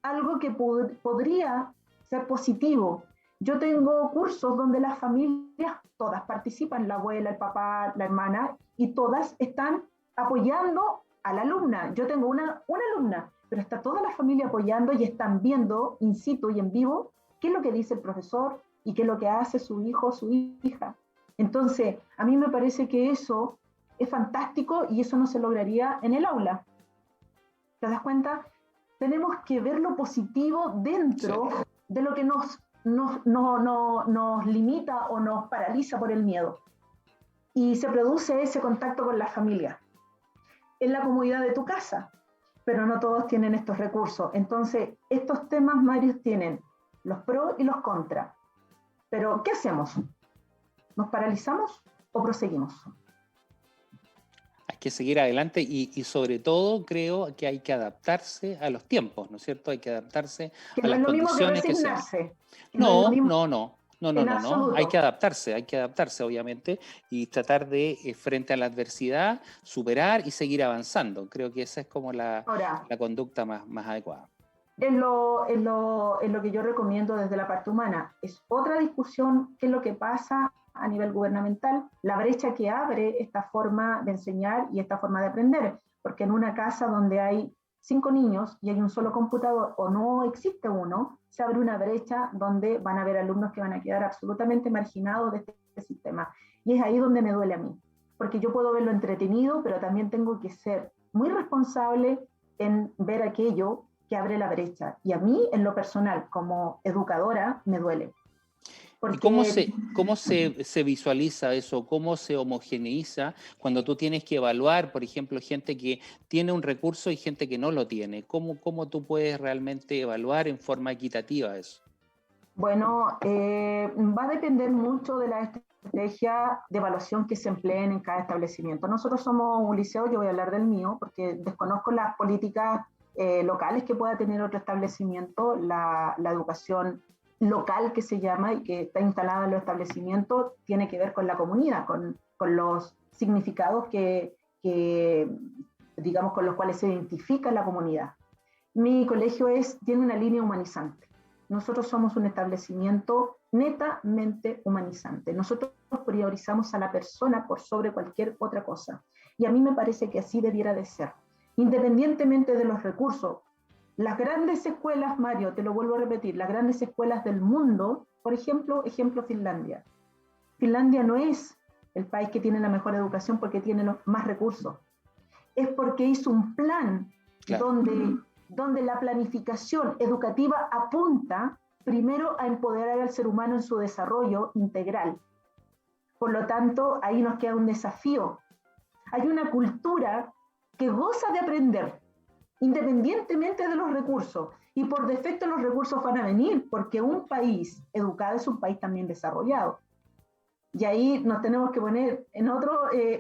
algo que podría ser positivo. Yo tengo cursos donde las familias todas participan, la abuela, el papá, la hermana, y todas están apoyando a la alumna. Yo tengo una alumna, pero está toda la familia apoyando y están viendo in situ y en vivo qué es lo que dice el profesor y qué es lo que hace su hijo o su hija. Entonces, a mí me parece que eso es fantástico y eso no se lograría en el aula. ¿Te das cuenta? Tenemos que ver lo positivo dentro de lo que nos limita o nos paraliza por el miedo. Y se produce ese contacto con la familia, en la comodidad de tu casa, pero no todos tienen estos recursos. Entonces, estos temas, Mario, tienen los pros y los contras. Pero, ¿qué hacemos? ¿Nos paralizamos o proseguimos? Hay que seguir adelante y sobre todo creo que hay que adaptarse a los tiempos, ¿no es cierto? Hay que adaptarse Que a no las es lo mismo que condiciones que sean. resignarse. Que no es lo No, mismo no, no. No, no, en no, no. Hay absoluto. que adaptarse, obviamente, y tratar de, frente a la adversidad, superar y seguir avanzando. Creo que esa es como la Ahora, conducta más adecuada. es lo que yo recomiendo desde la parte humana. Es otra discusión qué es lo que pasa a nivel gubernamental, la brecha que abre esta forma de enseñar y esta forma de aprender, porque en una casa donde hay 5 niños y hay un solo computador o no existe uno, se abre una brecha donde van a haber alumnos que van a quedar absolutamente marginados de este sistema. Y es ahí donde me duele a mí, porque yo puedo verlo entretenido, pero también tengo que ser muy responsable en ver aquello que abre la brecha. Y a mí, en lo personal, como educadora, me duele. ¿Y Porque, cómo se visualiza eso? ¿Cómo se homogeneiza cuando tú tienes que evaluar, por ejemplo, gente que tiene un recurso y gente que no lo tiene? ¿Cómo tú puedes realmente evaluar en forma equitativa eso? bueno, va a depender mucho de la estrategia de evaluación que se empleen en cada establecimiento. Nosotros somos un liceo, yo voy a hablar del mío, porque desconozco las políticas locales que pueda tener otro establecimiento, la educación local que se llama y que está instalada en los establecimientos tiene que ver con la comunidad, con los significados que, digamos, con los cuales se identifica la comunidad. Mi colegio tiene una línea humanizante. Nosotros somos un establecimiento netamente humanizante. Nosotros priorizamos a la persona por sobre cualquier otra cosa. Y a mí me parece que así debiera de ser. Independientemente de los recursos, las grandes escuelas, Mario, te lo vuelvo a repetir, las grandes escuelas del mundo, por ejemplo Finlandia. Finlandia no es el país que tiene la mejor educación porque tiene los más recursos. Es porque hizo un plan donde la planificación educativa apunta primero a empoderar al ser humano en su desarrollo integral. Por lo tanto, ahí nos queda un desafío. Hay una cultura que goza de aprender, independientemente de los recursos. Y por defecto los recursos van a venir, porque un país educado es un país también desarrollado. Y ahí nos tenemos que poner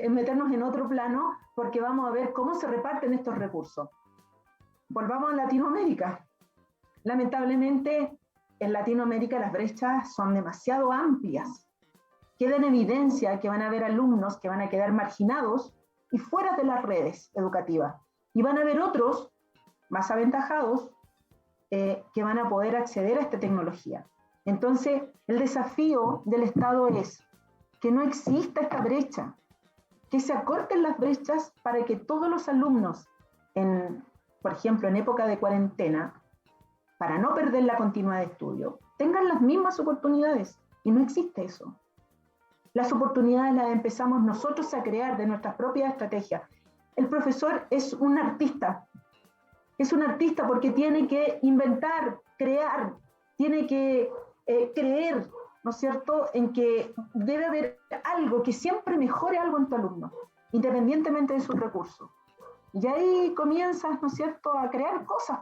meternos en otro plano, porque vamos a ver cómo se reparten estos recursos. Volvamos a Latinoamérica. Lamentablemente, en Latinoamérica las brechas son demasiado amplias. Queda en evidencia que van a haber alumnos que van a quedar marginados y fuera de las redes educativas. Y van a haber otros más aventajados que van a poder acceder a esta tecnología. Entonces, el desafío del Estado es que no exista esta brecha, que se acorten las brechas para que todos los alumnos, por ejemplo, en época de cuarentena, para no perder la continuidad de estudio, tengan las mismas oportunidades. Y no existe eso. Las oportunidades las empezamos nosotros a crear de nuestras propias estrategias. El profesor es un artista porque tiene que inventar, crear, tiene que creer, ¿no es cierto?, en que debe haber algo que siempre mejore algo en tu alumno, independientemente de sus recursos. Y ahí comienzas, ¿no es cierto?, a crear cosas.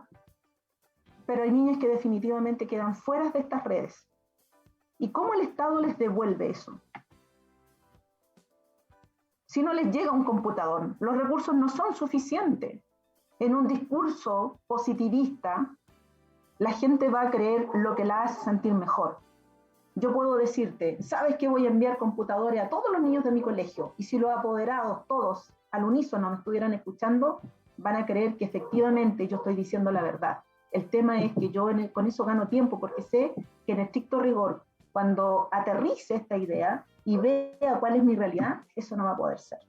pero hay niños que definitivamente quedan fuera de estas redes. ¿Y cómo el Estado les devuelve eso? Si no les llega un computador, los recursos no son suficientes. En un discurso positivista, la gente va a creer lo que la hace sentir mejor. Yo puedo decirte, ¿sabes qué? Voy a enviar computadores a todos los niños de mi colegio, y si los apoderados, todos, al unísono, me estuvieran escuchando, van a creer que efectivamente yo estoy diciendo la verdad. El tema es que yo con eso gano tiempo, porque sé que en estricto rigor, cuando aterrice esta idea y vea cuál es mi realidad, eso no va a poder ser.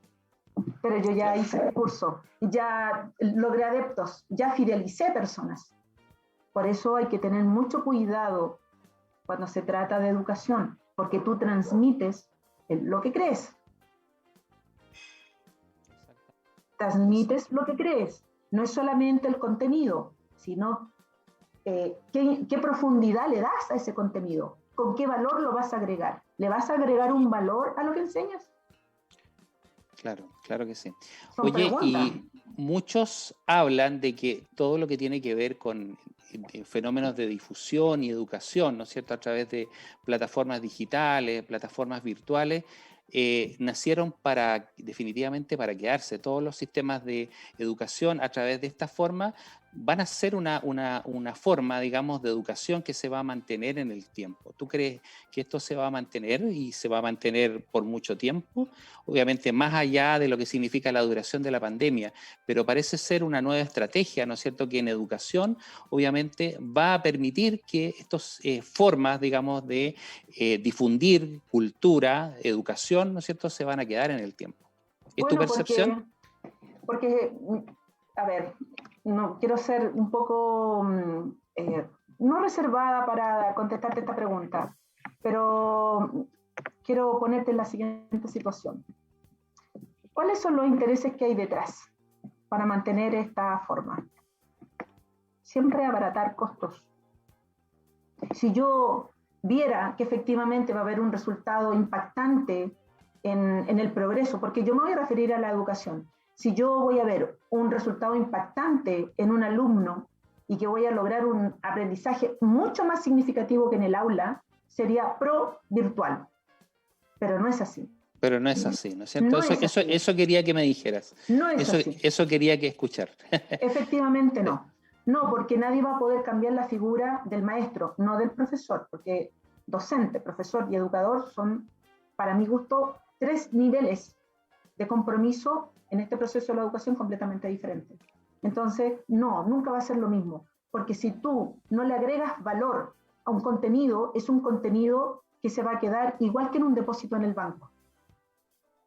Pero yo ya hice el curso, ya logré adeptos, ya fidelicé personas. Por eso hay que tener mucho cuidado cuando se trata de educación, porque tú transmites lo que crees. Transmites lo que crees. No es solamente el contenido, sino qué profundidad le das a ese contenido, con qué valor lo vas a agregar. ¿Le vas a agregar un valor a lo que enseñas? Claro, claro que sí. Son Oye, preguntas. y muchos hablan de que todo lo que tiene que ver con fenómenos de difusión y educación, ¿no es cierto?, a través de plataformas digitales, plataformas virtuales, nacieron definitivamente para quedarse. Todos los sistemas de educación a través de esta forma van a ser una forma, digamos, de educación que se va a mantener en el tiempo. ¿Tú crees que esto se va a mantener y se va a mantener por mucho tiempo? Obviamente más allá de lo que significa la duración de la pandemia, pero parece ser una nueva estrategia, ¿no es cierto?, que en educación obviamente va a permitir que estas formas, digamos, de difundir cultura, educación, ¿no es cierto?, se van a quedar en el tiempo. ¿Es tu percepción? Porque, a ver, no quiero ser un poco no reservada para contestarte esta pregunta, pero quiero ponerte en la siguiente situación. ¿Cuáles son los intereses que hay detrás para mantener esta forma? Siempre abaratar costos. Si yo viera que efectivamente va a haber un resultado impactante en el progreso, porque yo me voy a referir a la educación, si yo voy a ver un resultado impactante en un alumno y que voy a lograr un aprendizaje mucho más significativo que en el aula, sería pro virtual. Pero no es así. Pero no es así, ¿no es cierto? No eso quería que me dijeras. No es así. Eso quería que escuchar. Efectivamente no. No, porque nadie va a poder cambiar la figura del maestro, no del profesor, porque docente, profesor y educador son, para mi gusto, 3 niveles de compromiso en este proceso de la educación completamente diferentes. Entonces, no, nunca va a ser lo mismo, porque si tú no le agregas valor a un contenido, es un contenido que se va a quedar igual que en un depósito en el banco.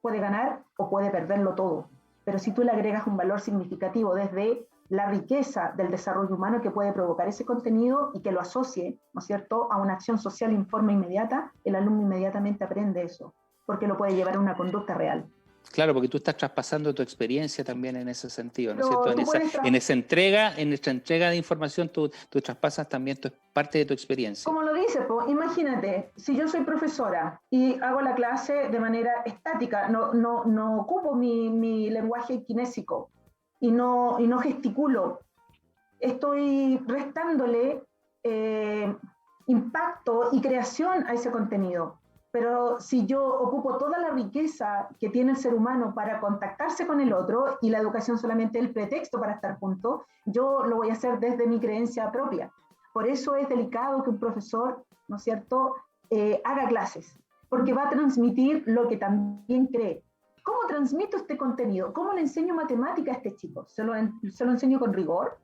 Puede ganar o puede perderlo todo, pero si tú le agregas un valor significativo desde la riqueza del desarrollo humano que puede provocar ese contenido y que lo asocie, ¿no es cierto?, a una acción social en forma inmediata, el alumno inmediatamente aprende eso, porque lo puede llevar a una conducta real. Claro, porque tú estás traspasando tu experiencia también en ese sentido, ¿no es cierto? En esa entrega de información, tú traspasas también parte de tu experiencia. Como lo dice, pues, imagínate, si yo soy profesora y hago la clase de manera estática, no ocupo mi lenguaje kinésico y no gesticulo, estoy restándole impacto y creación a ese contenido. Pero si yo ocupo toda la riqueza que tiene el ser humano para contactarse con el otro y la educación solamente el pretexto para estar juntos, yo lo voy a hacer desde mi creencia propia. Por eso es delicado que un profesor, ¿no es cierto?, haga clases, porque va a transmitir lo que también cree. ¿Cómo transmito este contenido? ¿Cómo le enseño matemática a este chico? ¿Se lo enseño con rigor?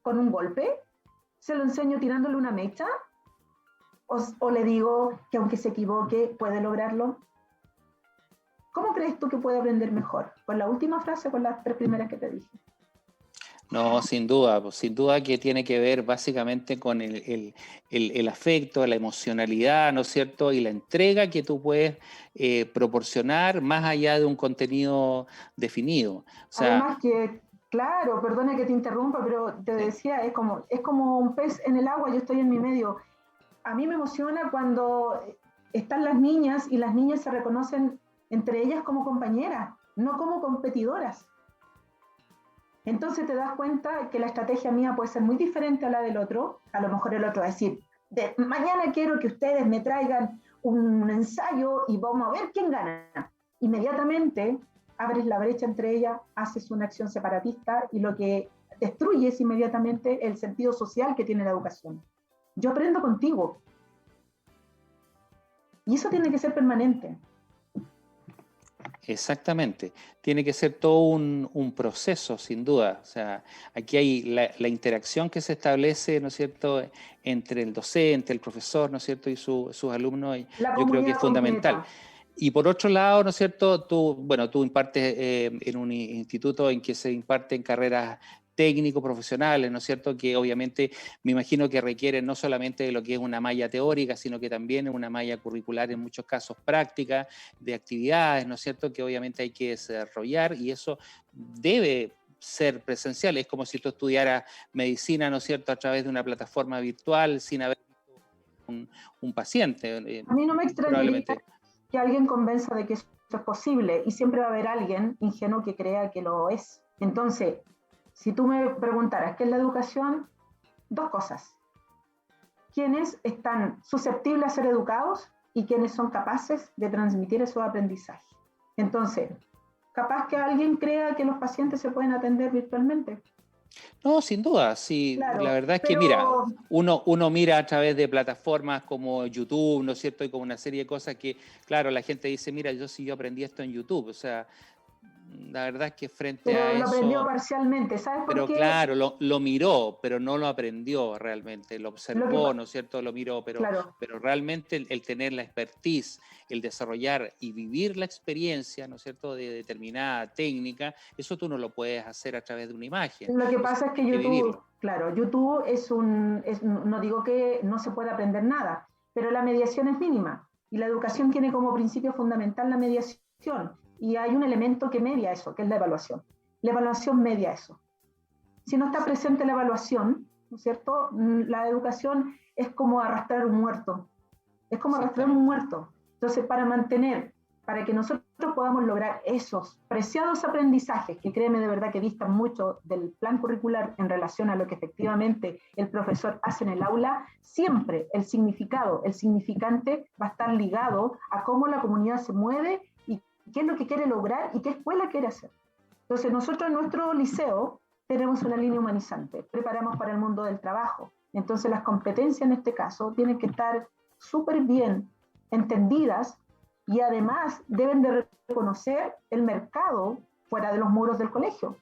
¿Con un golpe? ¿Se lo enseño tirándole una mecha? ¿O le digo que aunque se equivoque, puede lograrlo? ¿Cómo crees tú que puede aprender mejor? ¿Con la última frase o con las 3 primeras que te dije? No, sin duda que tiene que ver básicamente con el afecto, la emocionalidad, ¿no es cierto? Y la entrega que tú puedes proporcionar más allá de un contenido definido. O sea, además que, claro, perdona que te interrumpa, pero te decía, es como un pez en el agua, yo estoy en mi medio. A mí me emociona cuando están las niñas y las niñas se reconocen entre ellas como compañeras, no como competidoras. Entonces te das cuenta que la estrategia mía puede ser muy diferente a la del otro. A lo mejor el otro va a decir, mañana quiero que ustedes me traigan un ensayo y vamos a ver quién gana. Inmediatamente abres la brecha entre ellas, haces una acción separatista y lo que destruye es inmediatamente el sentido social que tiene la educación. Yo aprendo contigo. Y eso tiene que ser permanente. Exactamente. Tiene que ser todo un proceso, sin duda. O sea, aquí hay la interacción que se establece, ¿no es cierto?, entre el docente, el profesor, ¿no es cierto?, y sus alumnos, y La yo creo que es comunidad fundamental. completa. Y por otro lado, ¿no es cierto?, tú impartes en un instituto en que se imparten carreras técnico-profesionales, ¿no es cierto?, que obviamente me imagino que requieren no solamente de lo que es una malla teórica, sino que también es una malla curricular en muchos casos práctica, de actividades, ¿no es cierto?, que obviamente hay que desarrollar y eso debe ser presencial. Es como si tú estudiaras medicina, ¿no es cierto?, a través de una plataforma virtual sin haber visto un paciente. A mí no me extrañaría Probablemente. que alguien convenza de que eso es posible y siempre va a haber alguien ingenuo que crea que lo es. Entonces, si tú me preguntaras qué es la educación, dos cosas. ¿Quiénes están susceptibles a ser educados y quiénes son capaces de transmitir esos aprendizajes? Entonces, capaz que alguien crea que los pacientes se pueden atender virtualmente. No, sin duda, sí. Claro, La verdad es que, mira, pero uno mira a través de plataformas como YouTube, ¿no es cierto? Y como una serie de cosas que, claro, la gente dice, mira, yo aprendí esto en YouTube. O sea, la verdad es que frente a lo aprendió eso, parcialmente. ¿Sabes por pero qué? claro, lo miró, pero no lo aprendió realmente, lo Lo que, observó, ¿no es cierto? Lo miró, claro, pero realmente el tener la expertise, el desarrollar y vivir la experiencia, ¿no es cierto?, de determinada técnica, eso tú no lo puedes hacer a través de una imagen, lo que eso pasa es que hay que YouTube, vivirlo. claro, YouTube no digo que no se pueda aprender nada, pero la mediación es mínima y la Sí, educación tiene como principio fundamental la mediación y hay un elemento que media eso, que es la evaluación. La evaluación media eso. Si no está presente la exactamente. evaluación, ¿no es cierto? La educación es como arrastrar un muerto, es como arrastrar un Exactamente. muerto. Entonces, para que nosotros podamos lograr esos preciados aprendizajes, que créeme de verdad que distan mucho del plan curricular en relación a lo que efectivamente el profesor hace en el aula, siempre el significado, el significante va a estar ligado a cómo la comunidad se mueve y qué es lo que quiere lograr y qué escuela quiere hacer. Entonces, nosotros en nuestro liceo tenemos una línea humanizante, preparamos para el mundo del trabajo. Entonces, las competencias en este caso tienen que estar súper bien entendidas y además deben de reconocer el mercado fuera de los muros del colegio.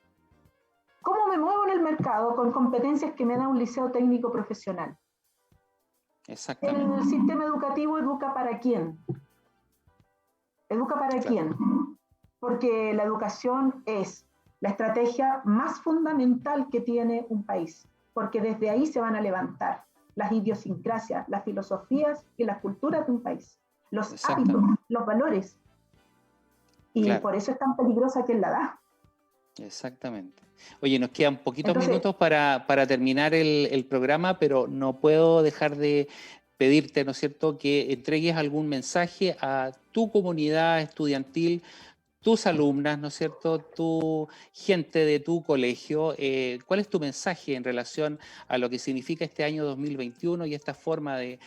¿Cómo me muevo en el mercado con competencias que me da un liceo técnico profesional? El Exactamente. sistema educativo educa para quién. ¿Educa para Claro. quién? Porque la educación es la estrategia más fundamental que tiene un país, porque desde ahí se van a levantar las idiosincrasias, las filosofías y las culturas de un país, los hábitos, Exactamente. los valores, y Claro. por eso es tan peligrosa quien la da. Exactamente. Oye, nos quedan poquitos Entonces, minutos para terminar el programa, pero no puedo dejar de pedirte, ¿no es cierto?, que entregues algún mensaje a tu comunidad estudiantil, tus alumnas, ¿no es cierto?, tu gente de tu colegio. ¿Cuál es tu mensaje en relación a lo que significa este año 2021 y esta forma de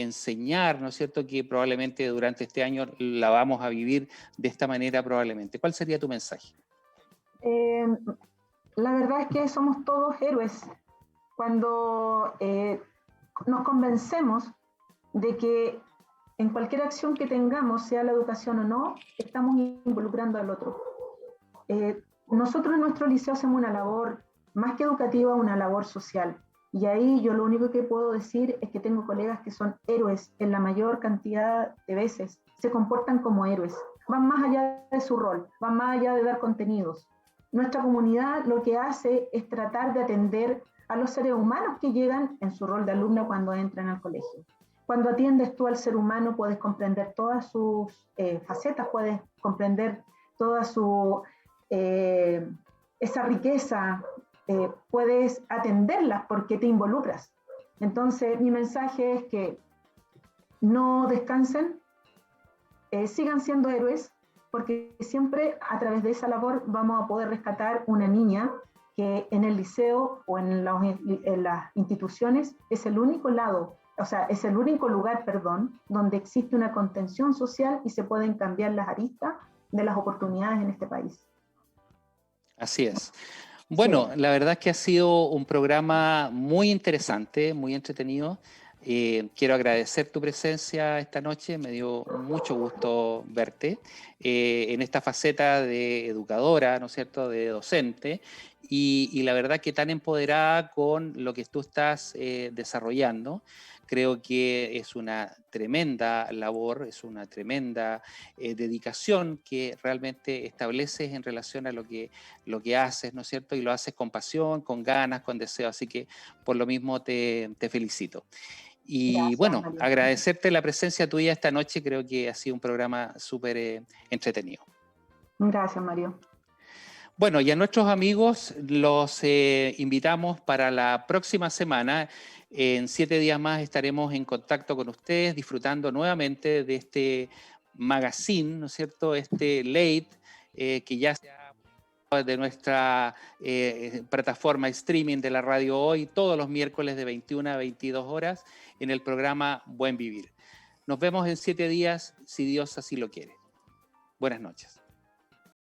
enseñar, ¿no es cierto?, que probablemente durante este año la vamos a vivir de esta manera probablemente? ¿Cuál sería tu mensaje? eh, la verdad es que somos todos héroes cuando nos convencemos de que en cualquier acción que tengamos, sea la educación o no, estamos involucrando al otro. Nosotros en nuestro liceo hacemos una labor más que educativa, una labor social. Y ahí yo lo único que puedo decir es que tengo colegas que son héroes en la mayor cantidad de veces, se comportan como héroes, van más allá de su rol, van más allá de dar contenidos. Nuestra comunidad lo que hace es tratar de atender a los seres humanos que llegan en su rol de alumno cuando entran al colegio. Cuando atiendes tú al ser humano puedes comprender todas sus facetas, puedes comprender toda esa riqueza, puedes atenderlas porque te involucras. Entonces, mi mensaje es que no descansen, sigan siendo héroes, porque siempre a través de esa labor vamos a poder rescatar una niña que en el liceo o en las instituciones es el único lado, o sea, es el único lugar, perdón, donde existe una contención social y se pueden cambiar las aristas de las oportunidades en este país. Así es. Bueno, Sí. la verdad es que ha sido un programa muy interesante, muy entretenido. Quiero agradecer tu presencia esta noche, me dio mucho gusto verte en esta faceta de educadora, ¿no es cierto?, de docente, y la verdad que tan empoderada con lo que tú estás desarrollando. Creo que es una tremenda labor, es una tremenda dedicación que realmente estableces en relación a lo que haces, ¿no es cierto? Y lo haces con pasión, con ganas, con deseo. Así que por lo mismo te felicito. Y Gracias, bueno, Mario. agradecerte la presencia tuya esta noche. Creo que ha sido un programa súper entretenido. Gracias, Mario. Bueno, y a nuestros amigos los invitamos para la próxima semana. En 7 días más estaremos en contacto con ustedes, disfrutando nuevamente de este magazine, ¿no es cierto? Este late que ya se ha de nuestra plataforma streaming de la radio hoy, todos los miércoles de 21 a 22 horas en el programa Buen Vivir. Nos vemos en 7 días, si Dios así lo quiere. Buenas noches.